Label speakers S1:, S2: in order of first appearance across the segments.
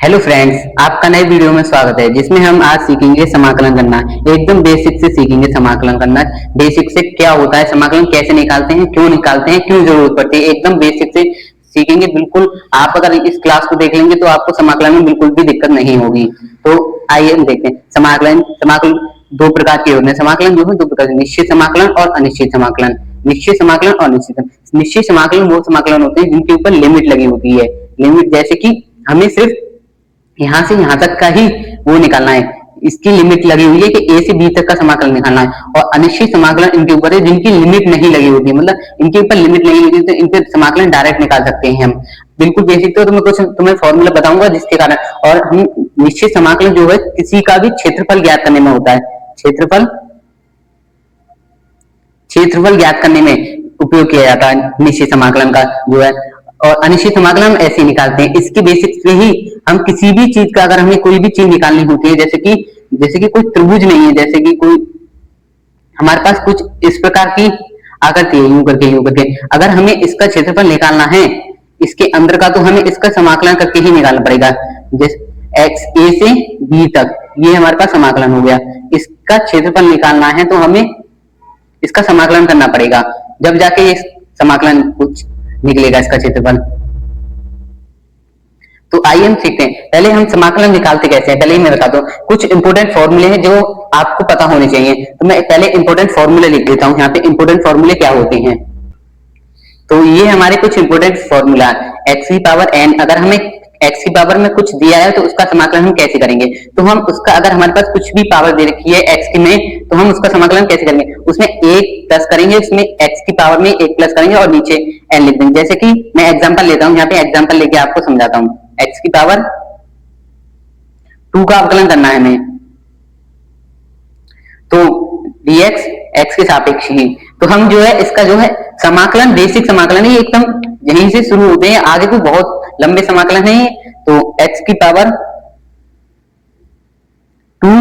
S1: Hello friends, आपका नए video में स्वागत है जिसमें हम आज सीखेंगे समाकलन करना। एकदम बेसिक से सीखेंगे समाकलन करना। बेसिक से क्या होता है, समाकलन कैसे निकालते हैं, क्यों निकालते हैं, क्यों जरूरत पड़ती है, एकदम बेसिक से सीखेंगे। बिल्कुल आप अगर इस क्लास को देख लेंगे तो आपको समाकलन में बिल्कुल भी दिक्कत नहीं होगी। तो आइए हम देखते हैं। समाकलन समाकलन दो प्रकार के होते हैं। समाकलन जो है दो प्रकार के, निश्चित समाकलन और अनिश्चित समाकलन। निश्चित समाकलन और निश्चित समाकलन वो समाकलन होते हैं जिनके ऊपर लिमिट लगी होती है। लिमिट जैसे कि हमें सिर्फ यहां से यहां तक का ही वो निकालना है, इसकी लिमिट लगी हुई है कि ए से बी तक का समाकलन निकालना है। और अनिश्चित समाकलन इनके ऊपर है जिनकी लिमिट नहीं लगी होती है, मतलब इनके ऊपर लिमिट नहीं लगी तो इनके समाकलन डायरेक्ट निकाल सकते हैं हम। बिल्कुल बेसिक। तो तुम्हें फॉर्मूला बताऊंगा जिसके कारण। और हम निश्चित समाकलन जो है किसी का भी क्षेत्रफल ज्ञात करने में होता है। क्षेत्रफल क्षेत्रफल ज्ञात करने में उपयोग किया जाता है निश्चित समाकलन का जो है। और अनिश्चित समाकलन हम ऐसे निकालते हैं, इसके बेसिक से ही हम किसी भी चीज का, अगर हमें कोई भी चीज निकालनी होती है, जैसे कि कोई त्रिभुज नहीं है, जैसे कि कोई हमारे पास कुछ इस प्रकार की आकृति है, यूं करके अगर हमें इसका क्षेत्रफल निकालना है इसके अंदर का, तो हमें इसका समाकलन करके ही निकालना पड़ेगा। जैसे एक्स ए से बी तक, ये हमारे पास समाकलन हो गया। इसका क्षेत्रफल निकालना है तो हमें इसका समाकलन करना पड़ेगा, जब जाके ये समाकलन कुछ निकलेगा, इसका क्षेत्रफल। तो आइए हम सीखते हैं। पहले हम समाकलन निकालते कैसे हैं, पहले ही मैं बता दूं। कुछ इंपोर्टेंट फॉर्मूले हैं जो आपको पता होने चाहिए, तो मैं पहले इंपोर्टेंट फॉर्मूले लिख देता हूं। यहाँ पे इंपोर्टेंट फॉर्मूले क्या होते हैं, तो ये हमारे कुछ इंपोर्टेंट फॉर्मूला। एक्स की पावर एन, अगर हमें एक्स की पावर में कुछ दिया है तो उसका समाकलन हम कैसे करेंगे, तो हम उसका, अगर हमारे पास कुछ भी पावर दे रखी है एक्स की में, तो हम उसका समाकलन कैसे करेंगे, उसमें एक प्लस करेंगे, उसमें एक्स की पावर में एक प्लस करेंगे और नीचे एन लिख देंगे। जैसे कि मैं एग्जांपल लेता हूं, यहाँ पे एग्जांपल लेके आपको समझाता हूं। एक्स की पावर 2 का अवकलन करना है हमें, तो dx एक्स के सापेक्ष ही। तो हम जो है इसका जो है समाकलन, बेसिक समाकलन है, एकदम यहीं से शुरू होते हैं, आगे तो बहुत लंबे समाकलन है। तो x की पावर 2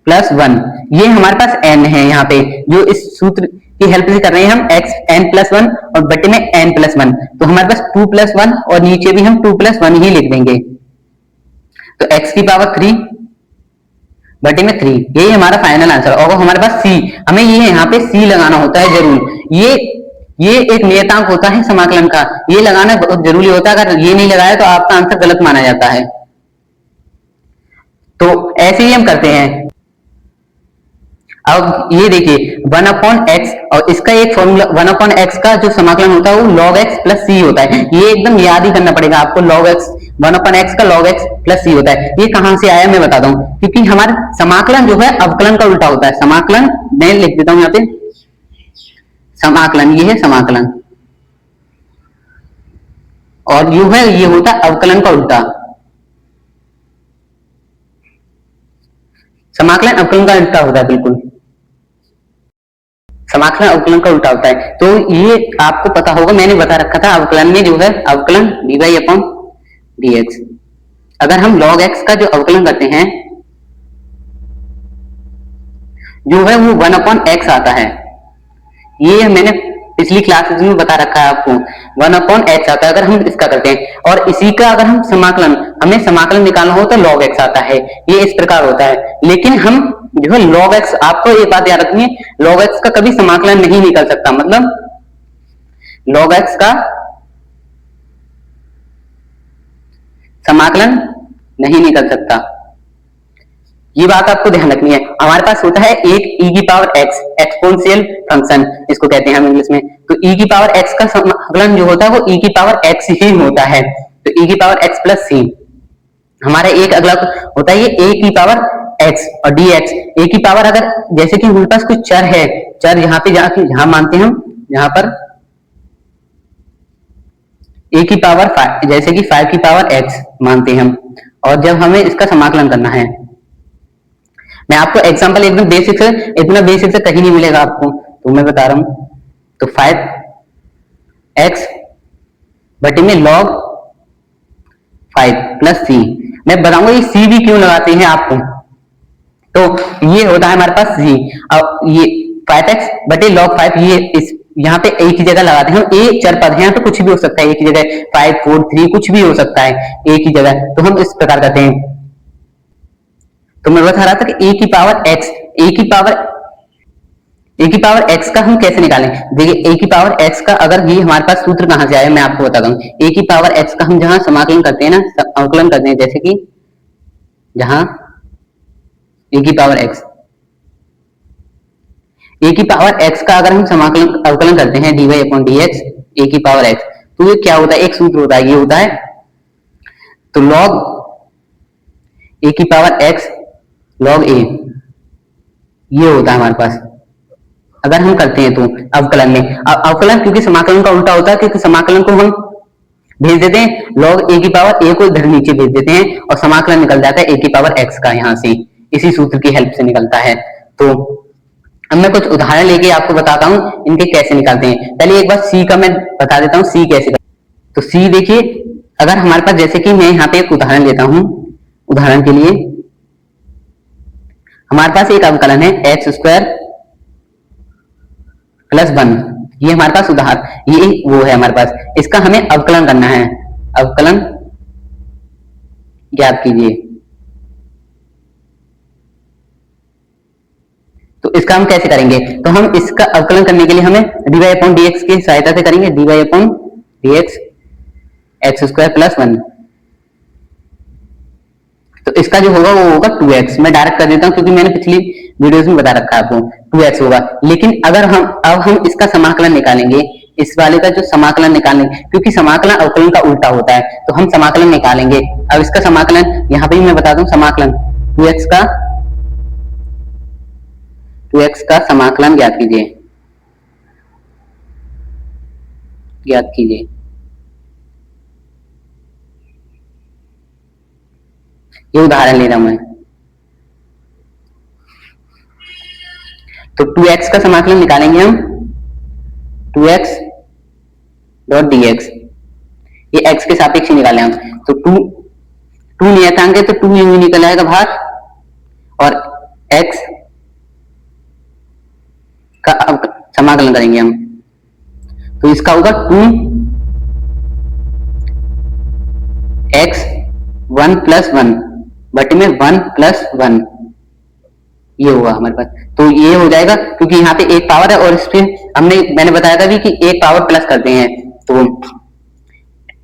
S1: + 1, ये हमारे पास n है। यहाँ पे जो इस सूत्र की हेल्प से कर रहे हैं हम, x n + 1 और बटे में n + 1, तो हमारे पास 2 + 1 और नीचे भी हम 2 + 1 ही लिख देंगे। तो x की पावर 3 बटे में 3, यही हमारा फाइनल आंसर। और हमारे पास c, हमें ये यहाँ पे c लगाना होता है जरूर। ये एक नियतांक होता है समाकलन का, ये लगाना बहुत जरूरी होता है। अगर ये नहीं लगाया तो आपका आंसर गलत माना जाता है। तो ऐसे ही हम करते हैं। अब ये देखिए 1/x, और इसका एक फॉर्मूला 1/x का जो समाकलन होता है वो log x + c होता है। ये एकदम याद ही करना पड़ेगा आपको, log x 1/x का log x + c होता है। ये कहां से आया मैं बताता हूं, क्योंकि हमारा समाकलन जो है अवकलन का उल्टा होता है। समाकलन मैं लिख देता हूं यहाँ पे, समाकलन, ये है समाकलन, और जो है ये होता है अवकलन का उल्टा। समाकलन अवकलन का उल्टा होता है, बिल्कुल समाकलन अवकलन का उल्टा होता है। तो ये आपको पता होगा, मैंने बता रखा था अवकलन में जो है अवकलन dy/dx। अगर हम log x का जो अवकलन करते हैं जो है वो 1/x आता है। ये मैंने पिछली क्लासेस में बता रखा है आपको, 1/x आता है अगर हम इसका करते हैं। और इसी का अगर हम समाकलन, हमें समाकलन निकालना हो तो log x आता है। ये इस प्रकार होता है। लेकिन हम जो है log x, आपको एक बात याद रखनी है, log x का कभी समाकलन नहीं निकल सकता, मतलब log x का समाकलन नहीं निकल सकता। ये बात आपको ध्यान रखनी है। हमारे पास होता है एक e की पावर x, एक्सपोनेंशियल फंक्शन इसको कहते हैं हम इंग्लिश में। तो e की पावर x का समाकलन जो होता है वो e की पावर x ही होता है। तो e की पावर x + c। हमारा एक अगला होता है ये a की पावर x और dx। a की पावर, अगर जैसे कि हमारे पास कुछ चर है, चर यहाँ पे जहां मानते हैं हम, यहाँ पर a की पावर 5, जैसे कि 5 की पावर x मानते हैं हम, और जब हमें इसका समाकलन करना है, मैं आपको एग्जांपल एकदम बेसिक से, इतना बेसिक से कहीं नहीं मिलेगा आपको, तो मैं बता रहा हूं। तो 5x बटे में log 5 + c। मैं बताऊंगा ये c भी क्यों लगाते हैं आपको। तो ये होता है हमारे पास c, अब ये 5x बटे log 5, ये इस यहाँ पे एक ही जगह लगाते हैं, हम एक चर पद है, यहाँ पे कुछ भी हो सकता है, एक ही जगह 5 4 3 कुछ भी हो सकता है एक ही जगह, तो हम इस प्रकार करते हैं। तो मैं बता रहा था कि e की पावर x, ए की पावर x का हम कैसे निकालें। देखिए ए की पावर x का अगर ये हमारे पास सूत्र कहां से आया मैं आपको बताता हूँ। ए की पावर x का हम जहां समाकलन करते हैं ना, अवकलन करते हैं, जैसे कि जहां ए की पावर x, ए की पावर x का अगर हम समाकलन अवकलन करते हैं dy अपॉन dx ए की पावर x, तो ये क्या होता है, एक सूत्र होता है, ये होता है तो log ए की पावर x log a, ये होता है हमारे पास अगर हम करते हैं तो अवकलन में। अवकलन क्योंकि समाकलन का उल्टा होता है, क्योंकि समाकलन को हम भेज देते हैं log a की पावर a को इधर नीचे भेज देते हैं और समाकलन निकल जाता है a की पावर x का, यहाँ से इसी सूत्र की हेल्प से निकलता है। तो अब मैं कुछ उदाहरण लेके आपको बताता हूँ इनके कैसे निकालते हैं। पहले एक बार c का मैं बता देता हूँ c कैसे। तो c देखिए, अगर हमारे पास, जैसे कि मैं यहाँ पे एक उदाहरण लेता हूँ, उदाहरण के लिए हमारे पास एक अवकलन है एक्स स्क्वायर प्लस 1, ये हमारे पास उदाहरण, ये वो है हमारे पास, इसका हमें अवकलन करना है, अवकलन ज्ञात कीजिए। तो इसका हम कैसे करेंगे, तो हम इसका अवकलन करने के लिए हमें dy अपॉन dx की सहायता से करेंगे, dy upon dx x square plus 1। तो इसका जो होगा वो होगा 2x, मैं डायरेक्ट कर देता हूं क्योंकि मैंने पिछली वीडियोस में बता रखा है आपको, 2x होगा। लेकिन अगर हम इसका समाकलन निकालेंगे, इस वाले का जो समाकलन निकालेंगे, क्योंकि समाकलन अवकलन का उल्टा होता है, तो हम समाकलन निकालेंगे। अब इसका समाकलन यहाँ पे मैं बता दूं, समाकलन 2x का समाकलन ज्ञात कीजिए। ये उदाहरण ले रहा हूं मैं। तो 2x का समाकलन निकालेंगे हम, 2x डॉट dx, ये x के सापेक्ष निकाले हम। तो 2 नियतांक है तो 2 यूं निकल आएगा बाहर, और x का समाकलन करेंगे हम, तो इसका होगा 2x 1 प्लस 1 बटे में 1 प्लस 1, ये हुआ हमारे पास। तो ये हो जाएगा क्योंकि यहाँ पे एक पावर है और इस पे मैंने बताया था भी कि एक पावर प्लस करते हैं, तो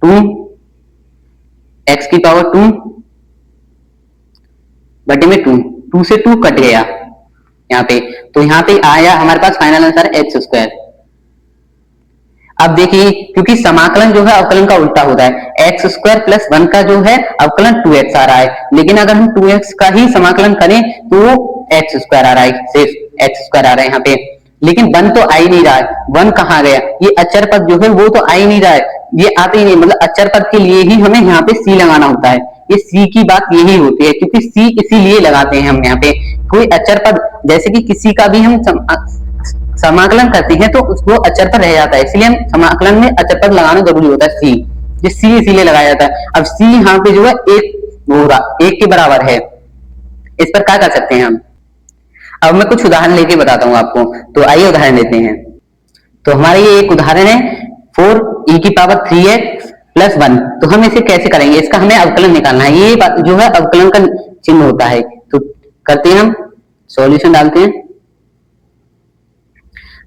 S1: 2x की पावर 2 बटे में 2 से 2 कट गया यहाँ पे, तो यहाँ पे आया हमारे पास फाइनल आंसर एक्स स्क्वायर। अब देखिए, क्योंकि समाकलन जो है अवकलन का उल्टा होता है, एक्स स्क्वायर प्लस 1 का जो है अवकलन 2x आ रहा है, लेकिन अगर हम 2x का ही समाकलन करें तो एक्स स्क्वायर आ रहा है, सिर्फ एक्स स्क्वायर आ रहा है यहाँ पे, लेकिन 1 तो आ ही नहीं रहा है। 1 कहाँ गया, ये अचर पद जो है वो तो आ ही नहीं रहा है, ये आते ही नहीं, मतलब अचर पद के लिए ही हमें यहाँ पे c लगाना होता है। ये c की बात यही होती है, क्योंकि c इसीलिए लगाते हैं हम यहाँ पे, कोई अचर पद जैसे कि किसी का भी हम समाकलन करते हैं तो उसको अचर पर रह जाता है, इसलिए हम समाकलन में अचर पद लगाना जरूरी होता है, c, ये c इसीलिए लगाया जाता है। अब c यहाँ पे जो है एक के बराबर है, इस पर क्या कर सकते हैं हम। अब मैं कुछ उदाहरण लेके बताता हूँ आपको, तो आइए उदाहरण लेते हैं। तो हमारा ये एक उदाहरण है 4e की पावर 3x प्लस 1, तो हम इसे कैसे करेंगे, इसका हमें अवकलन निकालना है, ये जो है अवकलन का चिन्ह होता है। तो करते हैं हम, सॉल्यूशन डालते हैं,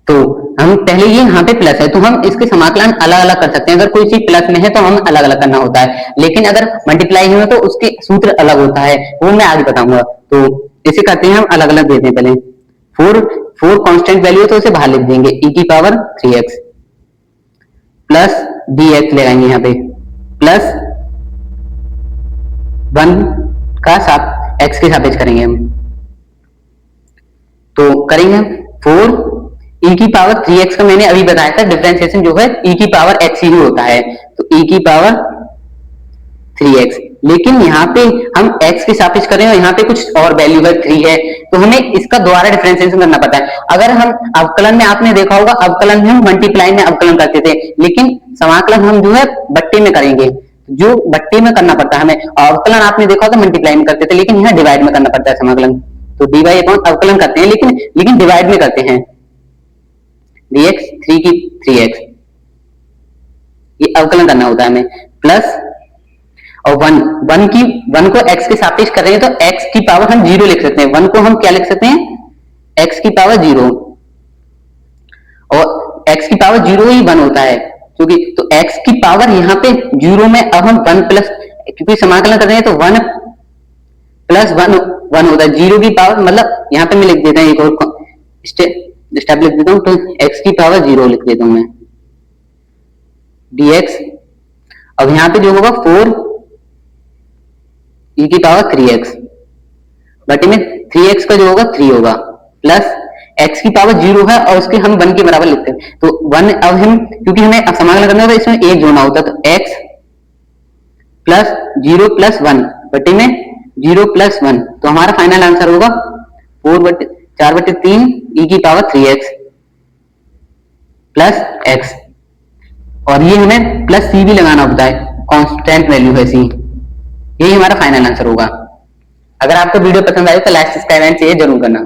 S1: तो हम पहले ये यहाँ पे प्लस है तो हम इसके समाकलन अलग अलग कर सकते हैं, अगर कोई चीज प्लस में है तो हम अलग अलग करना होता है, लेकिन अगर मल्टीप्लाई में तो उसके सूत्र अलग होता है, वो मैं आगे बताऊंगा। तो इसे करते हैं हम अलग अलग देते हैं, पहले 4 कांस्टेंट वैल्यू तो उसे बाहर लिख देंगे, e की पावर 3x प्लस dx लगाएंगे यहाँ पे, प्लस 1 का x के सापेक्ष करेंगे हम, तो करेंगे 4 e की पावर 3x का मैंने अभी बताया था, डिफरेंशिएशन जो है e की पावर x ही होता है, तो e की पावर 3x, लेकिन यहाँ पे हम x के सापेक्ष करें और यहाँ पे कुछ और वैल्यू है 3 है, तो हमें इसका दोबारा डिफरेंशिएशन करना पड़ता है। अगर हम अवकलन में, आपने देखा होगा अवकलन में हम मल्टीप्लाई में अवकलन करते थे, लेकिन समाकलन हम जो है बट्टे में करेंगे, जो बट्टे में करना पड़ता है हमें, अवकलन आपने देखा होगा मल्टीप्लाई में करते थे, लेकिन यहाँ डिवाइड में करना पड़ता है समाकलन, तो dy अपॉन अवकलन करते हैं, लेकिन डिवाइड में करते हैं, dx 3 की 3x, ये अवकलन करना होता है हमें, प्लस और 1 को x के सापेक्ष कर रहे हैं तो x की पावर हम 0 लिख सकते हैं, 1 को हम क्या लिख सकते हैं, x की पावर 0, और x की पावर 0 ही 1 होता है, क्योंकि तो x की पावर यहाँ पे 0 में अब हम 1 प्लस, क्योंकि समाकलन कर रहे हैं तो 1 प्लस 1 होता है, 0 की पावर, मतलब यहाँ पे मैं लिख देता हूँ एक और स्टेप लिख देता हूँ, तो x की पावर 0 लिख देता हूँ मैं, dx, अब यहाँ पे जो होगा 4 e की पावर 3x बटे में 3x का जो होगा 3 होगा, प्लस x की पावर 0 है और उसके हम 1 के बराबर लिखते हैं, तो 1 अब हम, क्योंकि हमें समाकलन करना होता है इसमें एक जोड़ना होता है, तो x प्लस 0 प्लस 1 बटे में 0 प्लस 1, तो हमारा फाइनल आंसर होगा 4/3 e की पावर 3x प्लस x, और ये हमें प्लस c भी लगाना होता है, कांस्टेंट वैल्यू है c, यही हमारा फाइनल आंसर होगा। अगर आपको वीडियो पसंद आए तो लाइक सब्सक्राइब एंड शेयर जरूर करना।